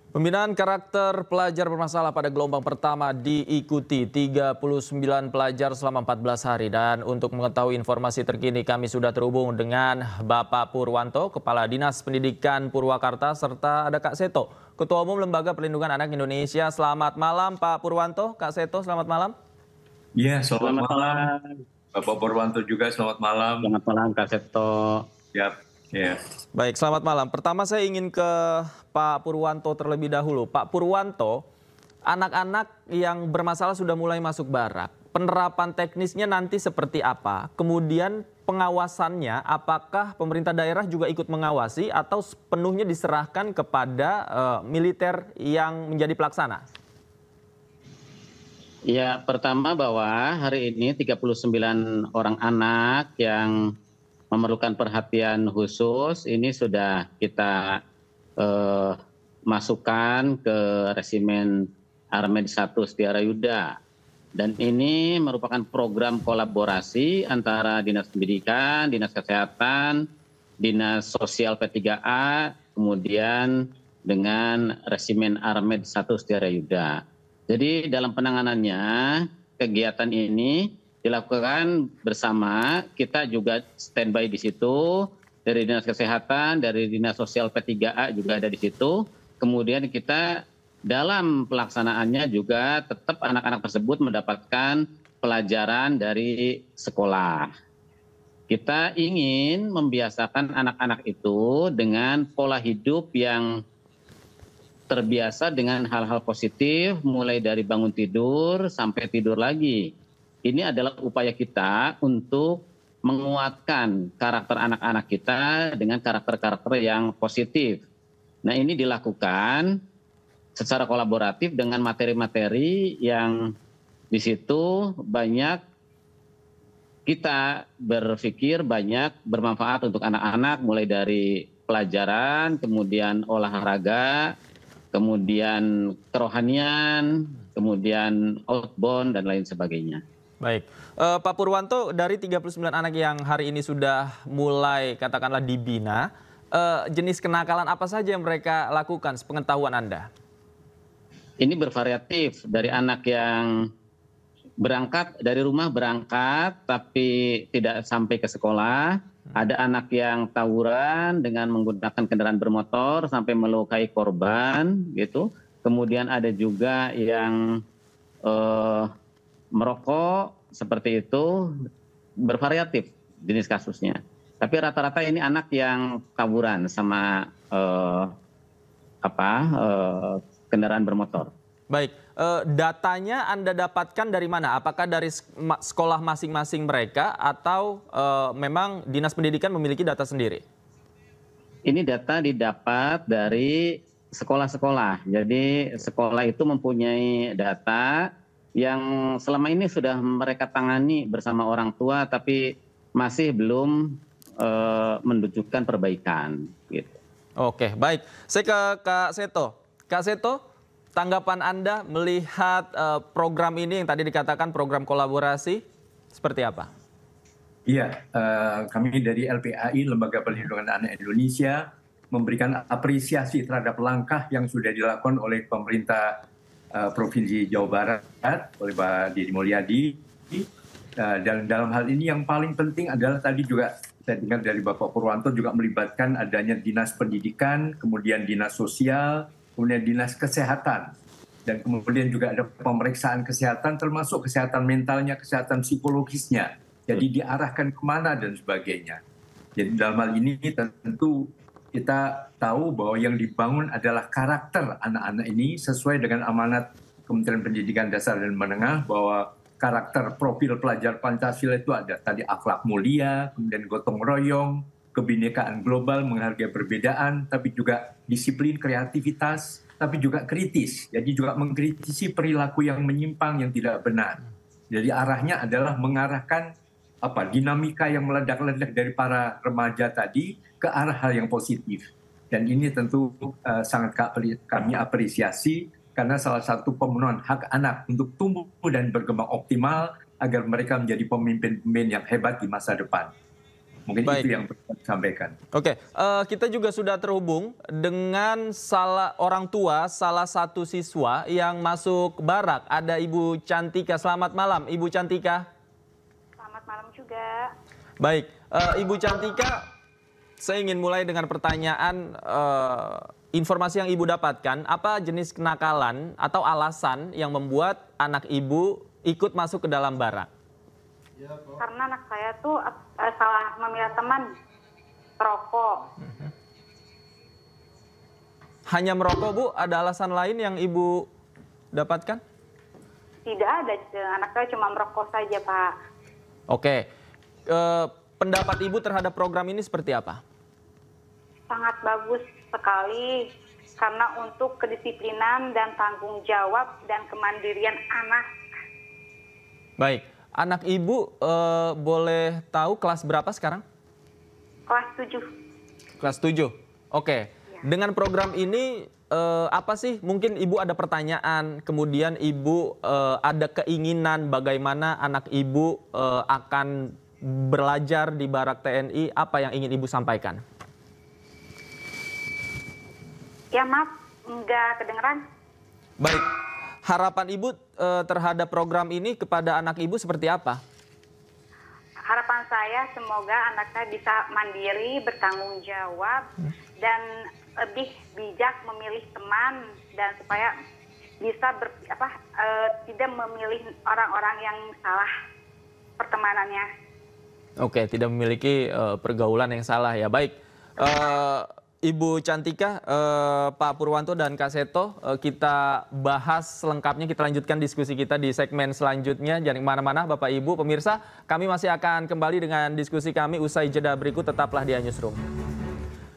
Pembinaan karakter pelajar bermasalah pada gelombang pertama diikuti 39 pelajar selama 14 hari. Dan untuk mengetahui informasi terkini kami sudah terhubung dengan Bapak Purwanto, Kepala Dinas Pendidikan Purwakarta, serta ada Kak Seto, Ketua Umum Lembaga Perlindungan Anak Indonesia. Selamat malam Pak Purwanto, Kak Seto, selamat malam. Iya, selamat Selamat malam. malam. Bapak Purwanto juga selamat malam. Selamat malam Kak Seto. Siap, ya. Baik, selamat malam. Pertama saya ingin ke Pak Purwanto terlebih dahulu. Pak Purwanto, anak-anak yang bermasalah sudah mulai masuk barak. Penerapan teknisnya nanti seperti apa? Kemudian pengawasannya, apakah pemerintah daerah juga ikut mengawasi atau sepenuhnya diserahkan kepada militer yang menjadi pelaksana? Ya, pertama bahwa hari ini 39 orang anak yang memerlukan perhatian khusus ini sudah kita masukkan ke resimen Armed 1 Setiara Yuda. Dan ini merupakan program kolaborasi antara Dinas Pendidikan, Dinas Kesehatan, Dinas Sosial P3A, kemudian dengan resimen Armed 1 Setiara Yuda. Jadi dalam penanganannya kegiatan ini dilakukan bersama, kita juga standby di situ, dari Dinas Kesehatan, dari Dinas Sosial P3A juga ada di situ. Kemudian kita dalam pelaksanaannya juga tetap anak-anak tersebut mendapatkan pelajaran dari sekolah. Kita ingin membiasakan anak-anak itu dengan pola hidup yang terbiasa dengan hal-hal positif, mulai dari bangun tidur sampai tidur lagi. Ini adalah upaya kita untuk menguatkan karakter anak-anak kita dengan karakter-karakter yang positif. Nah, ini dilakukan secara kolaboratif dengan materi-materi yang di situ banyak kita berpikir banyak bermanfaat untuk anak-anak, mulai dari pelajaran, kemudian olahraga, kemudian kerohanian, kemudian outbound, dan lain sebagainya. Baik, Pak Purwanto, dari 39 anak yang hari ini sudah mulai katakanlah dibina, jenis kenakalan apa saja yang mereka lakukan sepengetahuan Anda? Ini bervariatif, dari anak yang berangkat dari rumah berangkat tapi tidak sampai ke sekolah, ada anak yang tawuran dengan menggunakan kendaraan bermotor sampai melukai korban gitu. Kemudian ada juga yang merokok seperti itu, bervariatif jenis kasusnya. Tapi rata-rata ini anak yang tawuran sama kendaraan bermotor. Baik, datanya Anda dapatkan dari mana? Apakah dari sekolah masing-masing mereka atau memang Dinas Pendidikan memiliki data sendiri? Ini data didapat dari sekolah-sekolah. Jadi sekolah itu mempunyai data yang selama ini sudah mereka tangani bersama orang tua, tapi masih belum menunjukkan perbaikan. Gitu. Oke, baik. Saya ke Kak Seto. Kak Seto, tanggapan Anda melihat program ini yang tadi dikatakan program kolaborasi seperti apa? Iya, kami dari LPAI, Lembaga Perlindungan Anak Indonesia, memberikan apresiasi terhadap langkah yang sudah dilakukan oleh pemerintah Provinsi Jawa Barat, oleh Pak Deddy Mulyadi. Dan dalam hal ini yang paling penting adalah tadi juga saya dengar dari Bapak Purwanto juga melibatkan adanya Dinas Pendidikan, kemudian Dinas Sosial, kemudian Dinas Kesehatan. Dan kemudian juga ada pemeriksaan kesehatan termasuk kesehatan mentalnya, kesehatan psikologisnya. Jadi diarahkan kemana dan sebagainya. Jadi dalam hal ini tentu kita tahu bahwa yang dibangun adalah karakter anak-anak ini sesuai dengan amanat Kementerian Pendidikan Dasar dan Menengah bahwa karakter profil pelajar Pancasila itu ada tadi akhlak mulia, kemudian gotong royong, kebinekaan global, menghargai perbedaan, tapi juga disiplin, kreativitas, tapi juga kritis. Jadi juga mengkritisi perilaku yang menyimpang, yang tidak benar. Jadi arahnya adalah mengarahkan dinamika yang meledak-ledak dari para remaja tadi ke arah hal yang positif. Dan ini tentu sangat kami apresiasi karena salah satu pemenuhan hak anak untuk tumbuh dan berkembang optimal agar mereka menjadi pemimpin-pemimpin yang hebat di masa depan. Mungkin Baik. itu yang perlu saya sampaikan. Oke, kita juga sudah terhubung dengan orang tua salah satu siswa yang masuk barak. Ada Ibu Cantika. Selamat malam, Ibu Cantika. Selamat malam juga. Baik, Ibu Cantika, saya ingin mulai dengan pertanyaan informasi yang Ibu dapatkan. Apa jenis kenakalan atau alasan yang membuat anak Ibu ikut masuk ke dalam barak? Karena anak saya tuh salah memilih teman perokok. Hanya merokok, Bu? Ada alasan lain yang Ibu dapatkan? Tidak ada, anak saya cuma merokok saja, Pak. Oke, pendapat Ibu terhadap program ini seperti apa? Sangat bagus sekali karena untuk kedisiplinan dan tanggung jawab dan kemandirian anak. Baik, anak Ibu boleh tahu kelas berapa sekarang? Kelas 7. Kelas 7. Oke. Ya. Dengan program ini apa sih? Mungkin Ibu ada pertanyaan, kemudian Ibu ada keinginan bagaimana anak Ibu akan belajar di barak TNI, apa yang ingin Ibu sampaikan? Ya, maaf, enggak kedengeran. Baik. Harapan Ibu terhadap program ini kepada anak Ibu seperti apa? Harapan saya semoga anak saya bisa mandiri, bertanggung jawab, dan lebih bijak memilih teman, dan supaya bisa tidak memilih orang-orang yang salah pertemanannya. Oke, tidak memiliki pergaulan yang salah ya. Baik, Ibu Cantika, Pak Purwanto dan Kak Seto, kita bahas selengkapnya, kita lanjutkan diskusi kita di segmen selanjutnya. Jangan kemana-mana Bapak Ibu, pemirsa, kami masih akan kembali dengan diskusi kami usai jeda berikut, tetaplah di iNewsroom.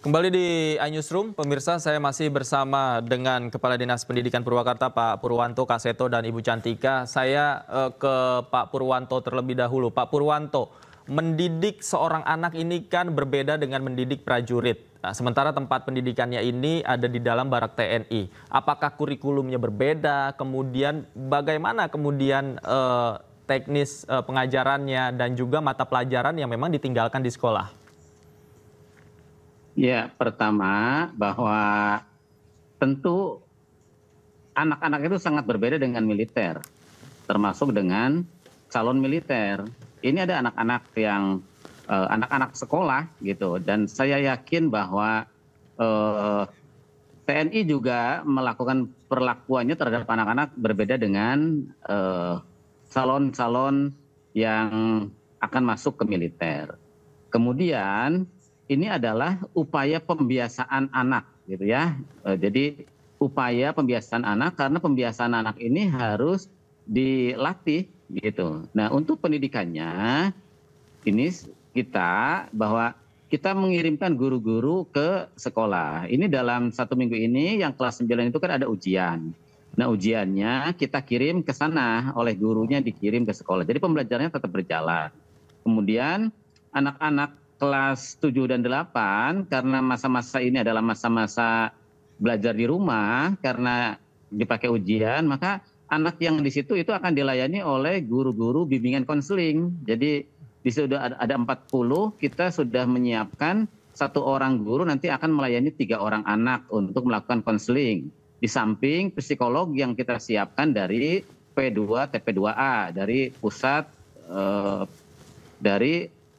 Kembali di iNewsroom, pemirsa, saya masih bersama dengan Kepala Dinas Pendidikan Purwakarta, Pak Purwanto, Kak Seto, dan Ibu Cantika. Saya ke Pak Purwanto terlebih dahulu. Pak Purwanto, mendidik seorang anak ini kan berbeda dengan mendidik prajurit. Nah, sementara tempat pendidikannya ini ada di dalam barak TNI. Apakah kurikulumnya berbeda? Kemudian bagaimana kemudian teknis pengajarannya dan juga mata pelajaran yang memang ditinggalkan di sekolah? Ya, pertama bahwa tentu anak-anak itu sangat berbeda dengan militer, termasuk dengan calon militer. Ini ada anak-anak yang anak-anak sekolah gitu, dan saya yakin bahwa TNI juga melakukan perlakuannya terhadap anak-anak berbeda dengan calon-calon yang akan masuk ke militer. Kemudian ini adalah upaya pembiasaan anak gitu ya. Jadi upaya pembiasaan anak, karena pembiasaan anak ini harus dilatih gitu. Nah, untuk pendidikannya ini bahwa kita mengirimkan guru-guru ke sekolah. Ini dalam 1 minggu ini yang kelas 9 itu kan ada ujian. Nah, ujiannya kita kirim ke sana, oleh gurunya dikirim ke sekolah. Jadi pembelajarannya tetap berjalan. Kemudian anak-anak kelas 7 dan 8 karena masa-masa ini adalah masa-masa belajar di rumah karena dipakai ujian, maka anak yang di situ itu akan dilayani oleh guru-guru bimbingan konseling. Jadi di situ ada 40, kita sudah menyiapkan 1 orang guru nanti akan melayani 3 orang anak untuk melakukan konseling. Di samping psikolog yang kita siapkan dari P2 TP2A dari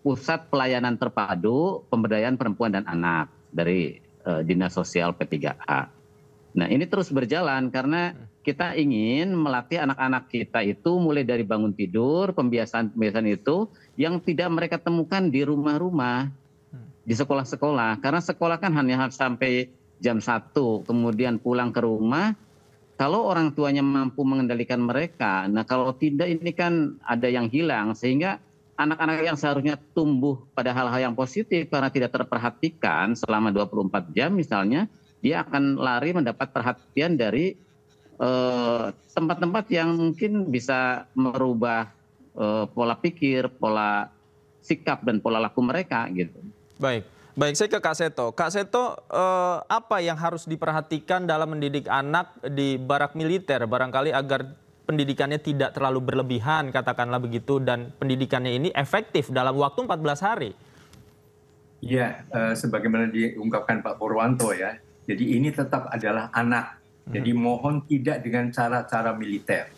Pusat Pelayanan Terpadu Pemberdayaan Perempuan dan Anak dari Dinas Sosial P3A. Nah, ini terus berjalan karena kita ingin melatih anak-anak kita itu mulai dari bangun tidur, pembiasaan itu yang tidak mereka temukan di rumah-rumah, di sekolah-sekolah. Karena sekolah kan hanya sampai jam 1, kemudian pulang ke rumah. Kalau orang tuanya mampu mengendalikan mereka, nah kalau tidak ini kan ada yang hilang, sehingga anak-anak yang seharusnya tumbuh pada hal-hal yang positif karena tidak terperhatikan selama 24 jam misalnya, dia akan lari mendapat perhatian dari tempat-tempat yang mungkin bisa merubah pola pikir, pola sikap dan pola laku mereka gitu. Baik, saya ke Kak Seto. Kak Seto, apa yang harus diperhatikan dalam mendidik anak di barak militer barangkali agar pendidikannya tidak terlalu berlebihan, katakanlah begitu, dan pendidikannya ini efektif dalam waktu 14 hari? Ya, sebagaimana diungkapkan Pak Purwanto ya, jadi ini tetap adalah anak. Jadi mohon tidak dengan cara-cara militer.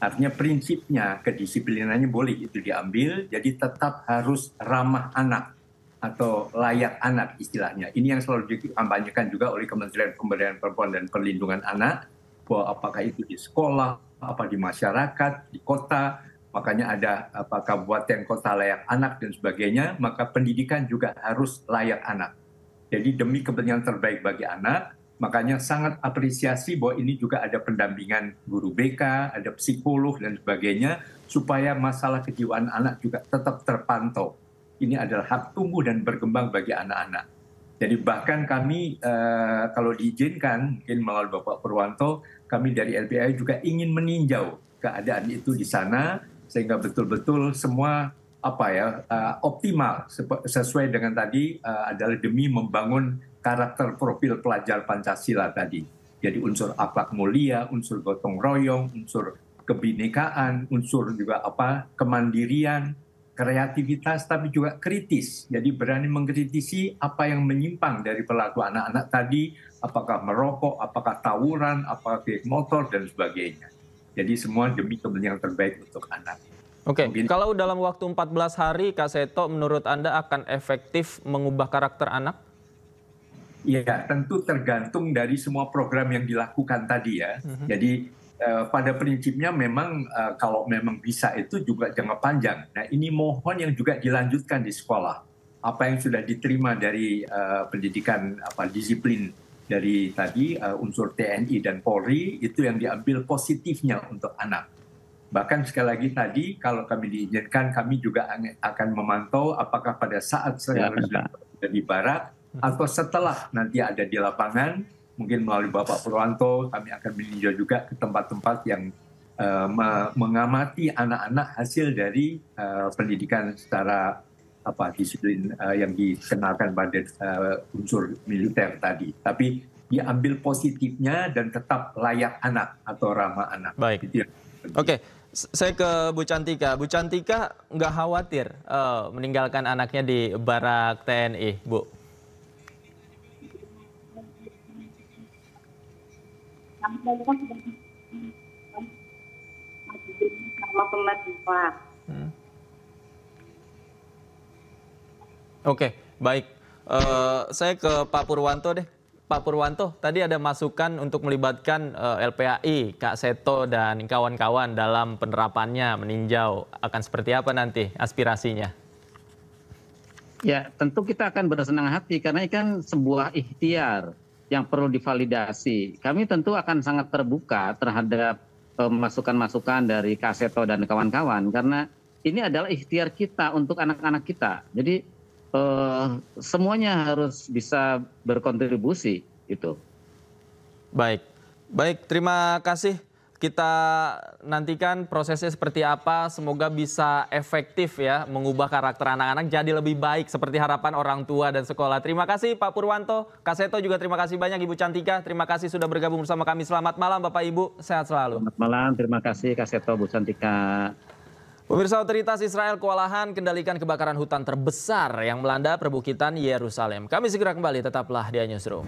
Artinya prinsipnya kedisiplinannya boleh itu diambil, jadi tetap harus ramah anak atau layak anak istilahnya. Ini yang selalu dikampanyekan juga oleh Kementerian Pemberdayaan Perempuan dan Perlindungan Anak, bahwa apakah itu di sekolah, apa di masyarakat, di kota, makanya ada kabupaten kota layak anak dan sebagainya, maka pendidikan juga harus layak anak. Jadi demi kepentingan terbaik bagi anak, makanya sangat apresiasi bahwa ini juga ada pendampingan guru BK, ada psikolog dan sebagainya, supaya masalah kejiwaan anak juga tetap terpantau. Ini adalah hak tumbuh dan berkembang bagi anak-anak. Jadi bahkan kami kalau diizinkan, mungkin melalui Bapak Purwanto, kami dari LPAI juga ingin meninjau keadaan itu di sana, sehingga betul-betul semua optimal sesuai dengan tadi adalah demi membangun karakter profil pelajar Pancasila tadi. Jadi unsur akhlak mulia, unsur gotong royong, unsur kebinekaan, unsur juga kemandirian, kreativitas, tapi juga kritis. Jadi berani mengkritisi apa yang menyimpang dari perilaku anak-anak tadi, apakah merokok, apakah tawuran, apakah geng motor, dan sebagainya. Jadi semua demi kepentingan terbaik untuk anak. Oke, kalau dalam waktu 14 hari, Kak Seto, menurut Anda akan efektif mengubah karakter anak? Ya, tentu tergantung dari semua program yang dilakukan tadi ya. Jadi pada prinsipnya memang kalau memang bisa itu juga jangka panjang. Nah ini mohon yang juga dilanjutkan di sekolah. Apa yang sudah diterima dari pendidikan disiplin dari tadi unsur TNI dan Polri itu yang diambil positifnya untuk anak. Bahkan sekali lagi tadi kalau kami diizinkan kami juga akan memantau apakah pada saat sekarang sudah di barak atau setelah nanti ada di lapangan, mungkin melalui Bapak Purwanto kami akan meninjau juga ke tempat-tempat yang mengamati anak-anak hasil dari pendidikan secara disiplin yang dikenalkan pada unsur militer tadi. Tapi diambil positifnya dan tetap layak anak atau ramah anak. Baik. Oke, saya ke Bu Cantika. Bu Cantika nggak khawatir meninggalkan anaknya di barak TNI, Bu? Sama pemerintah. Oke, baik. Saya ke Pak Purwanto deh. Pak Purwanto, tadi ada masukan untuk melibatkan LPAI, Kak Seto, dan kawan-kawan dalam penerapannya, meninjau. Akan seperti apa nanti aspirasinya? Ya, tentu kita akan bersenang hati karena ini kan sebuah ikhtiar yang perlu divalidasi. Kami tentu akan sangat terbuka terhadap masukan-masukan dari Kak Seto dan kawan-kawan karena ini adalah ikhtiar kita untuk anak-anak kita. Jadi semuanya harus bisa berkontribusi itu. Baik, baik. Terima kasih. Kita nantikan prosesnya seperti apa. Semoga bisa efektif ya mengubah karakter anak-anak jadi lebih baik seperti harapan orang tua dan sekolah. Terima kasih Pak Purwanto, Kak Seto juga terima kasih banyak Ibu Cantika. Terima kasih sudah bergabung bersama kami. Selamat malam Bapak Ibu, sehat selalu. Selamat malam, terima kasih Kak Seto, Bu Cantika. Pemirsa, otoritas Israel kewalahan kendalikan kebakaran hutan terbesar yang melanda perbukitan Yerusalem. Kami segera kembali, tetaplah di Newsroom.